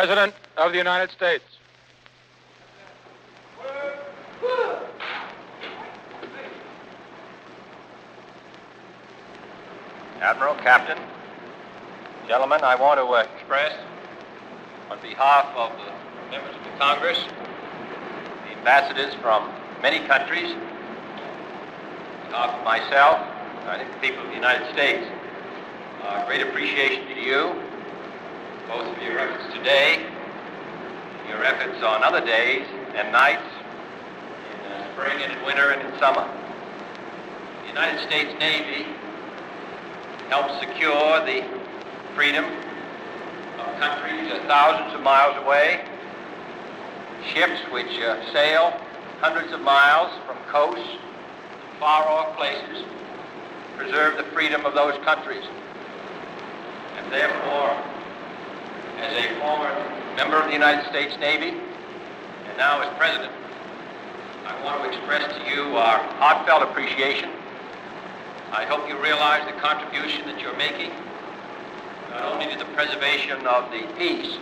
President of the United States. Admiral, Captain, gentlemen, I want to express on behalf of the members of the Congress, the ambassadors from many countries, on behalf of myself, and I think the people of the United States, great appreciation to you, both of your efforts today, your efforts on other days and nights, in spring and in winter and in summer. The United States Navy helps secure the freedom of countries thousands of miles away, ships which sail hundreds of miles from coasts to far-off places, preserve the freedom of those countries. And therefore, as a former member of the United States Navy, and now as President, I want to express to you our heartfelt appreciation. I hope you realize the contribution that you're making, not only to the preservation of the peace,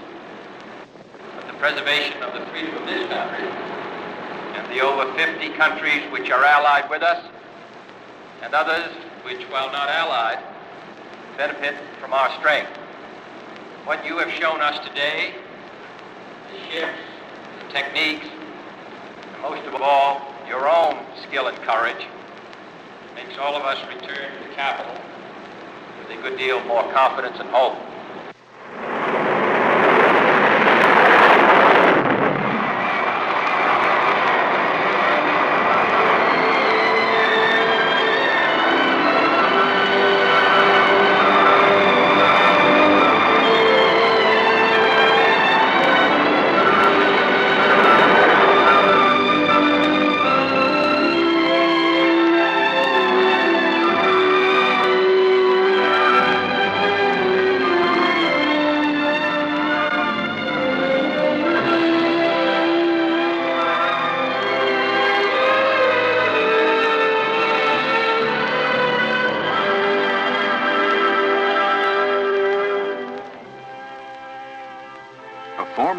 but the preservation of the freedom of this country and the over 50 countries which are allied with us, and others which, while not allied, benefit from our strength. What you have shown us today, the ships, the techniques, and most of all, your own skill and courage, makes all of us return to the Capitol with a good deal more confidence and hope.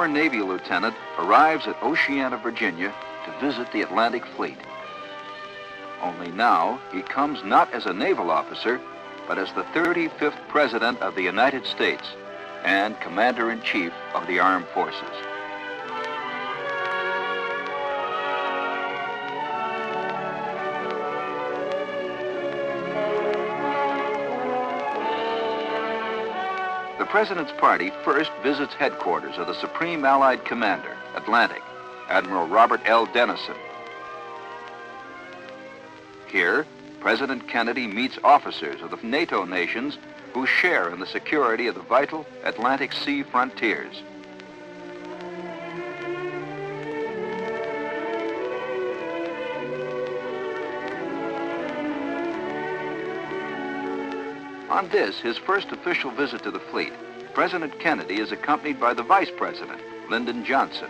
Navy lieutenant arrives at Oceana, Virginia to visit the Atlantic Fleet. Only now he comes not as a naval officer, but as the 35th President of the United States and Commander-in-Chief of the Armed Forces. The President's party first visits headquarters of the Supreme Allied Commander, Atlantic, Admiral Robert L. Dennison. Here, President Kennedy meets officers of the NATO nations who share in the security of the vital Atlantic Sea frontiers. On this, his first official visit to the fleet, President Kennedy is accompanied by the Vice President, Lyndon Johnson.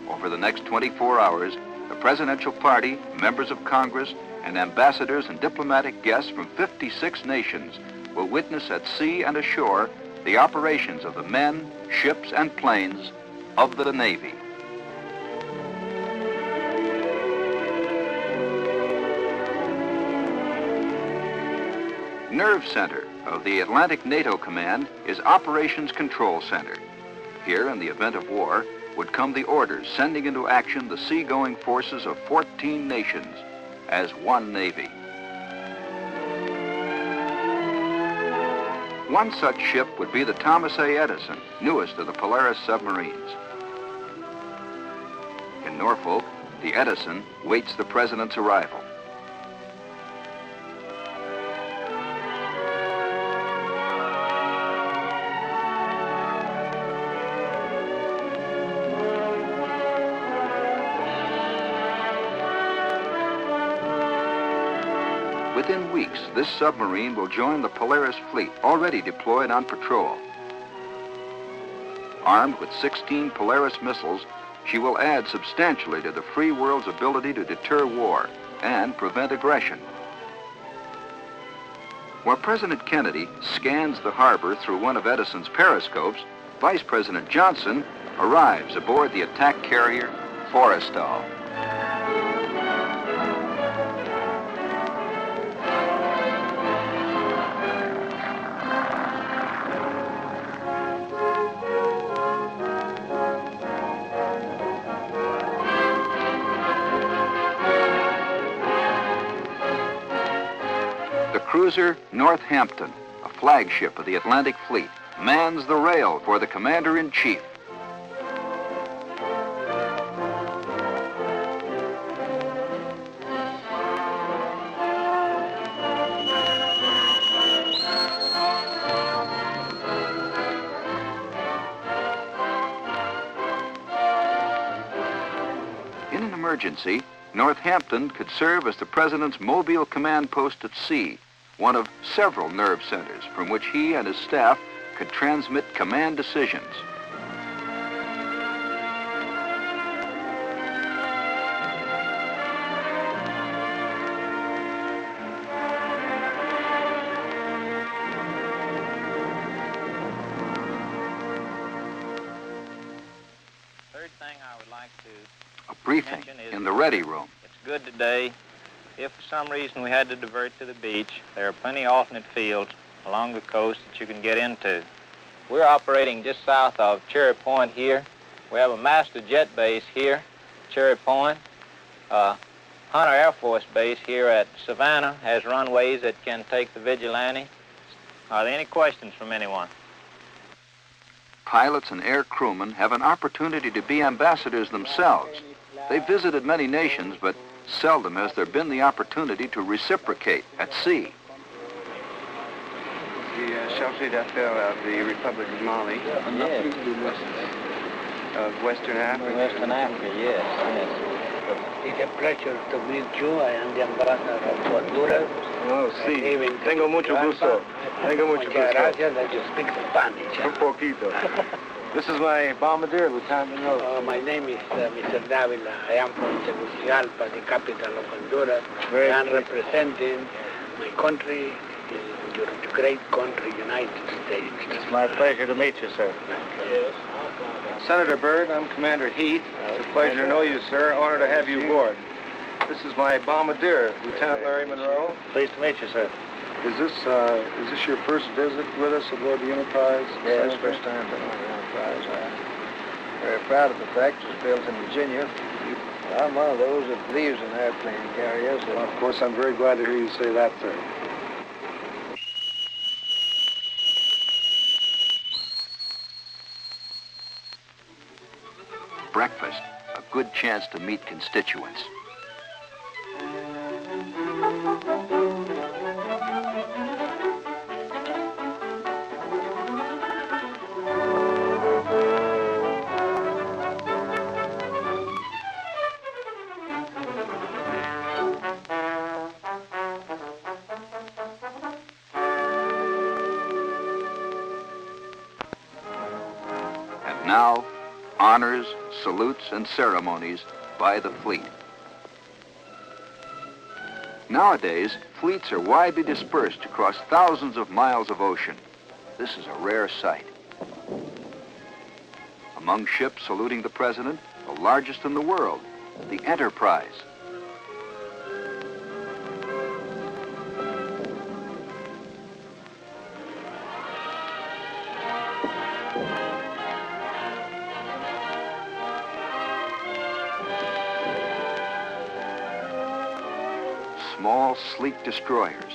Over the next 24 hours, the presidential party, members of Congress, and ambassadors and diplomatic guests from 56 nations will witness at sea and ashore the operations of the men, ships, and planes of the Navy. Nerve center of the Atlantic NATO Command is Operations Control Center. Here, in the event of war, would come the orders sending into action the seagoing forces of 14 nations as one Navy. One such ship would be the Thomas A. Edison, newest of the Polaris submarines. In Norfolk, the Edison waits the President's arrival. Within weeks, this submarine will join the Polaris fleet, already deployed on patrol. Armed with 16 Polaris missiles, she will add substantially to the free world's ability to deter war and prevent aggression. While President Kennedy scans the harbor through one of Edison's periscopes, Vice President Johnson arrives aboard the attack carrier Forrestal. The cruiser Northampton, a flagship of the Atlantic Fleet, mans the rail for the Commander-in-Chief. In an emergency, Northampton could serve as the President's mobile command post at sea, one of several nerve centers from which he and his staff could transmit command decisions. Third thing I would like to A briefing mention is in the ready room. it's good today. If for some reason we had to divert to the beach, there are plenty of alternate fields along the coast that you can get into. We're operating just south of Cherry Point here. We have a master jet base here, Cherry Point. Hunter Air Force Base here at Savannah has runways that can take the Vigilante. Are there any questions from anyone? Pilots and air crewmen have an opportunity to be ambassadors themselves. They've visited many nations, but seldom has there been the opportunity to reciprocate at sea. The chargé d'affaires of the Republic of Mali, Yes. of Western Africa. Western Africa, yes. It's a pleasure to meet you. I am the ambassador of Honduras. Oh, sí. Tengo mucho gusto. Tengo mucho gusto. Muchas gracias that you speak Spanish. Un poquito. This is my bombardier, Lieutenant General. My name is Mr. Naval. I am from Tegucigalpa, the capital of Honduras. I am representing my country, your great country, United States. It's my pleasure to meet you, sir. Yes. Senator Byrd, I'm Commander Heath. It's a pleasure to know you, sir. Honor to have you aboard. This is my bombardier, Lieutenant Larry Monroe. Pleased to meet you, sir. Is this your first visit with us aboard the Enterprise? Yes, first time been on the Enterprise. I'm very proud of the fact it was built in Virginia. I'm one of those that believes in airplane carriers. Well, of course, I'm very glad to hear you say that, sir. Breakfast, a good chance to meet constituents. And now, honors, salutes, and ceremonies by the fleet. Nowadays, fleets are widely dispersed across thousands of miles of ocean. This is a rare sight. Among ships saluting the President, the largest in the world, the Enterprise. Small, sleek destroyers.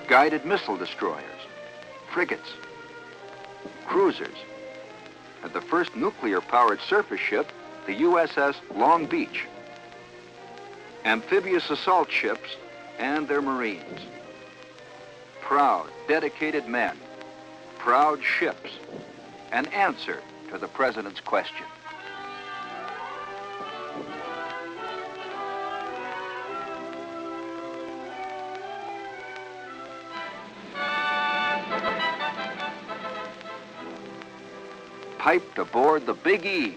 Guided missile destroyers, frigates, cruisers, and the first nuclear-powered surface ship, the USS Long Beach. Amphibious assault ships and their Marines. Proud, dedicated men, proud ships, an answer to the President's question. hyped aboard the Big E.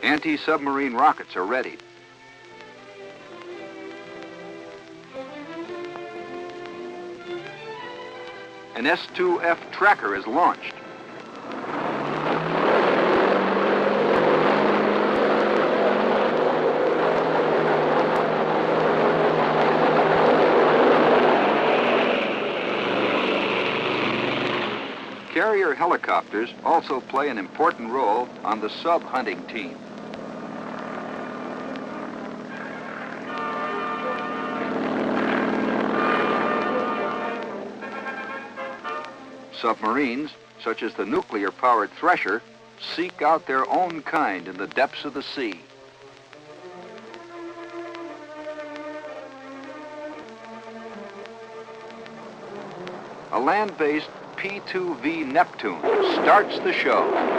Anti-submarine rockets are ready. An S-2F tracker is launched. Carrier helicopters also play an important role on the sub-hunting team. Submarines, such as the nuclear-powered Thresher, seek out their own kind in the depths of the sea. A land-based P-2V Neptune starts the show.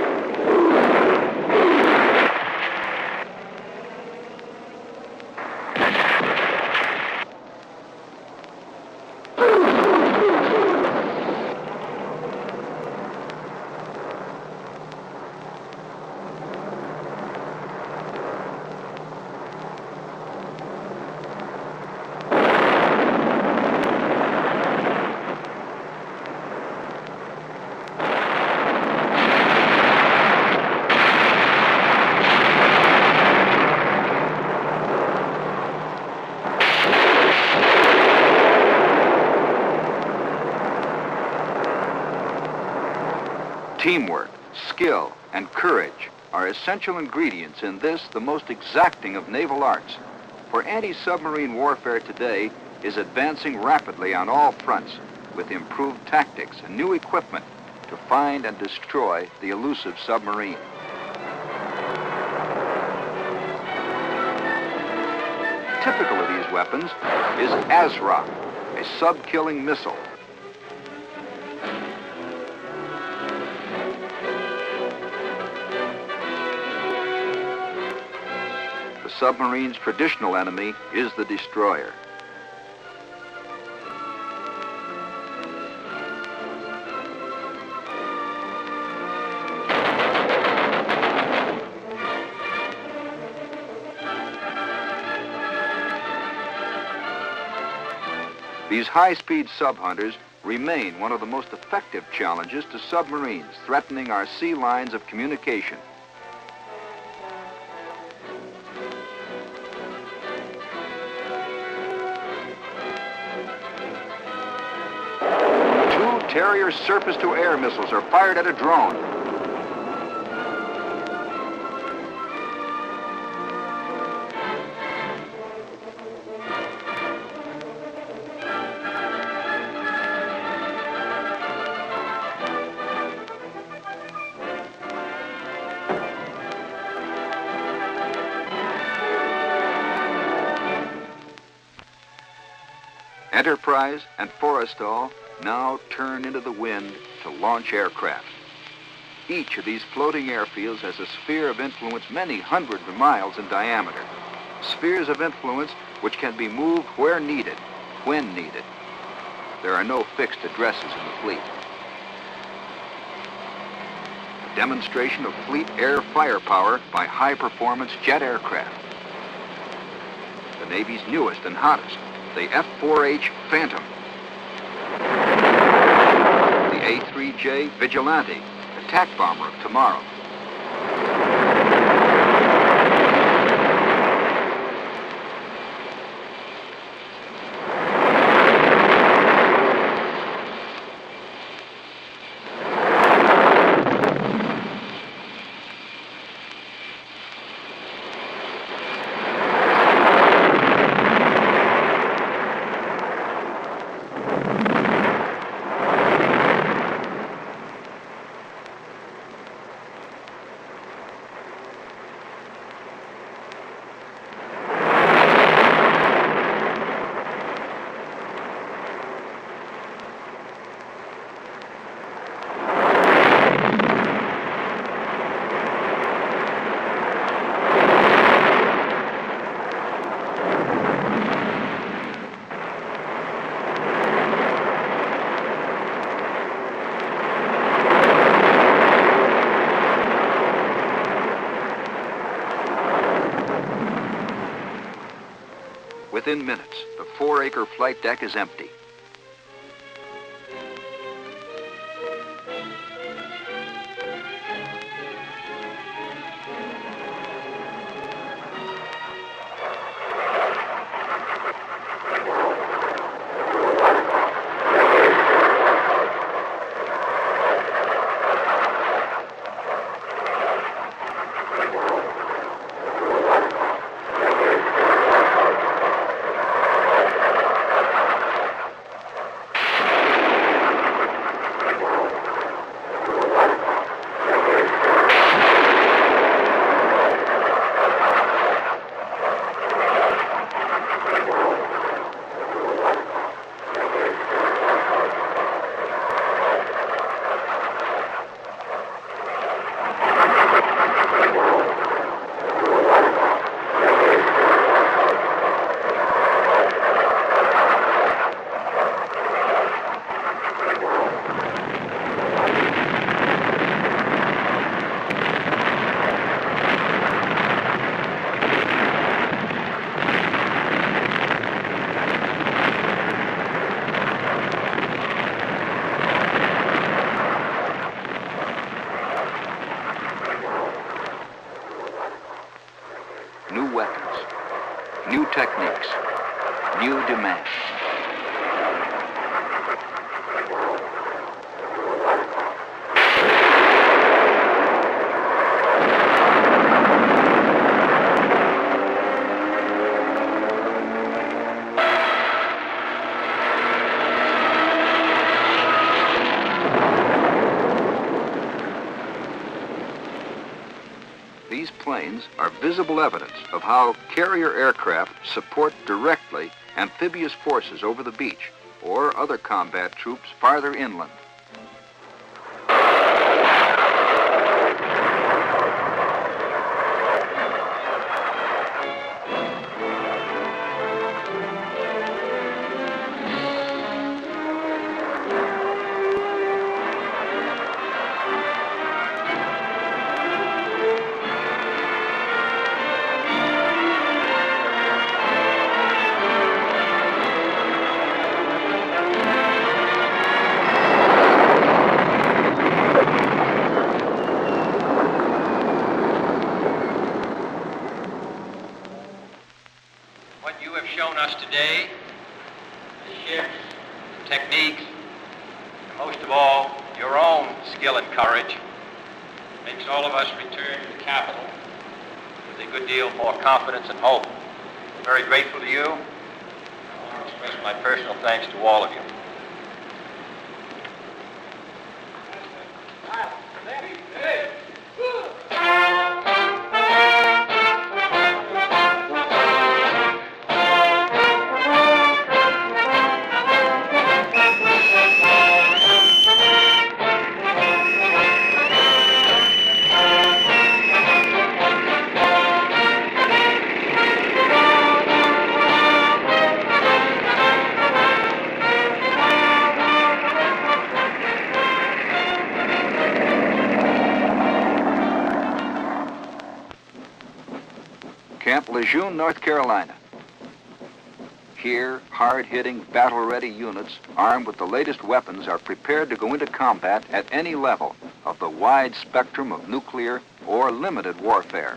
Teamwork, skill, and courage are essential ingredients in this, the most exacting of naval arts. For anti-submarine warfare today is advancing rapidly on all fronts with improved tactics and new equipment to find and destroy the elusive submarine. Typical of these weapons is ASROC, a sub-killing missile. The submarine's traditional enemy is the destroyer. These high-speed sub-hunters remain one of the most effective challenges to submarines threatening our sea lines of communication. Two Terrier surface-to-air missiles are fired at a drone. Enterprise and Forrestal now turn into the wind to launch aircraft. Each of these floating airfields has a sphere of influence many hundreds of miles in diameter. Spheres of influence which can be moved where needed, when needed. There are no fixed addresses in the fleet. A demonstration of fleet air firepower by high-performance jet aircraft. The Navy's newest and hottest, the F-4H Phantom. The A-3J Vigilante, attack bomber of tomorrow. Within minutes, the 4-acre flight deck is empty. New weapons, new techniques, new demands. These planes are visible evidence of how carrier aircraft support directly amphibious forces over the beach or other combat troops farther inland. What you have shown us today, the ships, the techniques, and most of all, your own skill and courage, makes all of us return to the capital with a good deal more confidence and hope. I'm very grateful to you. I want to express my personal thanks to all of you. Camp Lejeune, North Carolina. Here, hard-hitting, battle-ready units armed with the latest weapons are prepared to go into combat at any level of the wide spectrum of nuclear or limited warfare.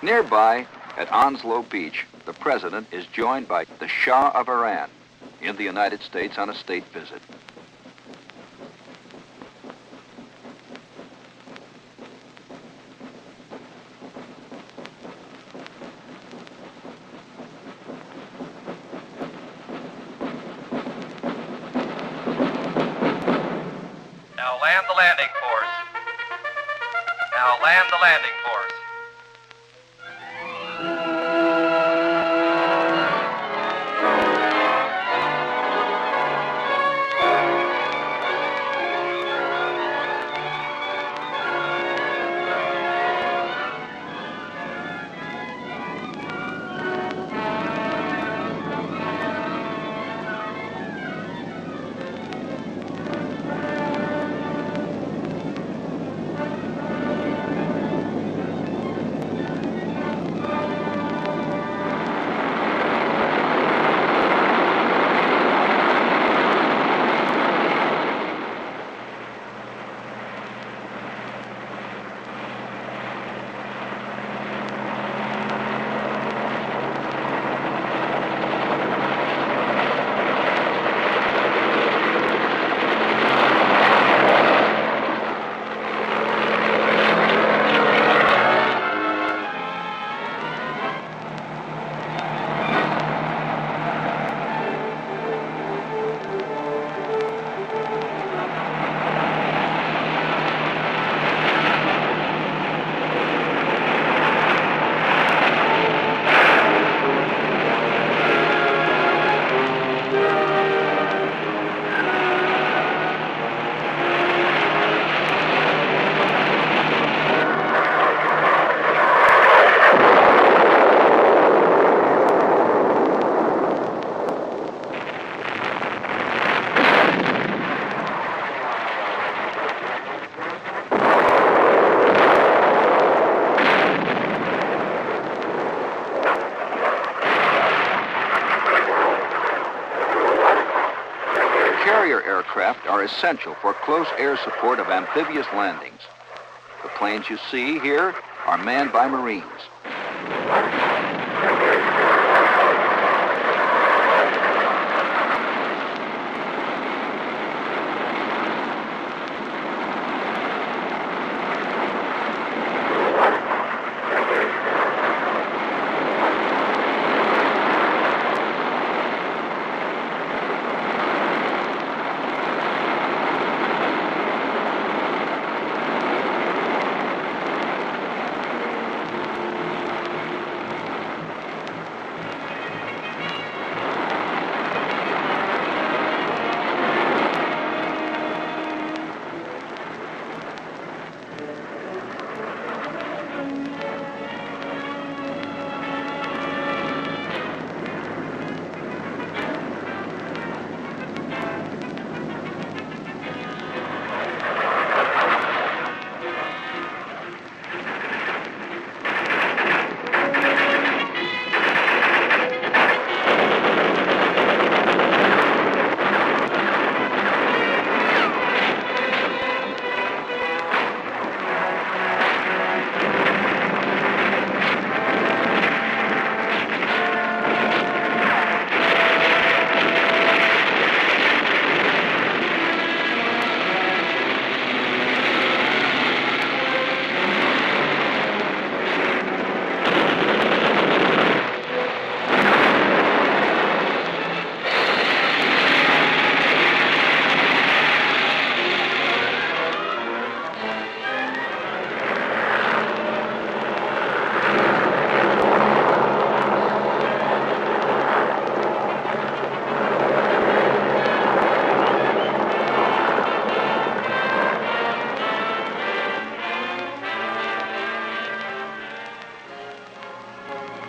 Nearby, at Onslow Beach, the president is joined by the Shah of Iran in the United States on a state visit. land the landing force. Now land the landing force. Aircraft are essential for close air support of amphibious landings. The planes you see here are manned by Marines.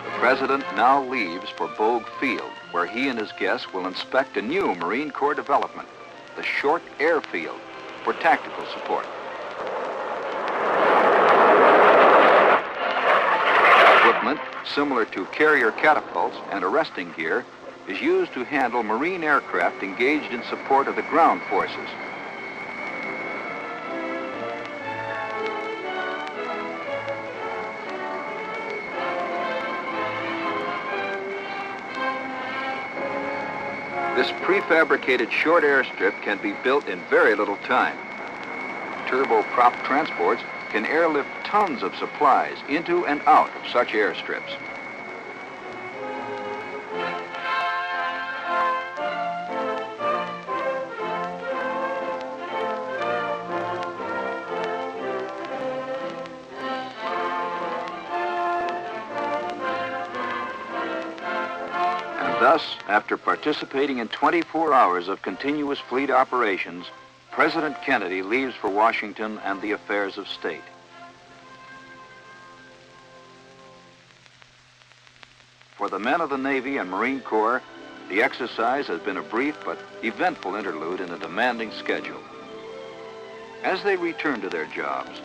The President now leaves for Bogue Field, where he and his guests will inspect a new Marine Corps development, the Short Airfield, for tactical support. Equipment similar to carrier catapults and arresting gear is used to handle Marine aircraft engaged in support of the ground forces. This prefabricated short airstrip can be built in very little time. Turboprop transports can airlift tons of supplies into and out of such airstrips. Thus, after participating in 24 hours of continuous fleet operations, President Kennedy leaves for Washington and the affairs of state. For the men of the Navy and Marine Corps, the exercise has been a brief but eventful interlude in a demanding schedule. As they return to their jobs,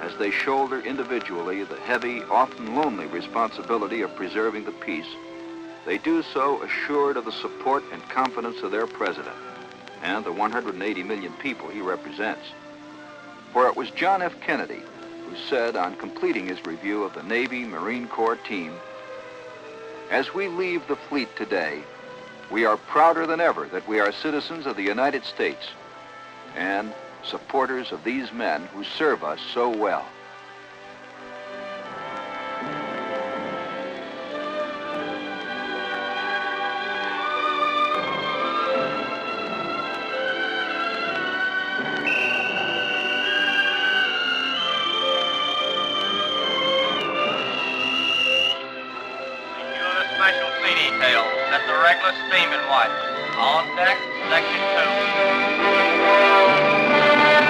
as they shoulder individually the heavy, often lonely responsibility of preserving the peace, they do so assured of the support and confidence of their president and the 180 million people he represents. For it was John F. Kennedy who said on completing his review of the Navy Marine Corps team, "As we leave the fleet today, we are prouder than ever that we are citizens of the United States and supporters of these men who serve us so well." Special sea detail. Set the regular steaming watch. On deck, section 2.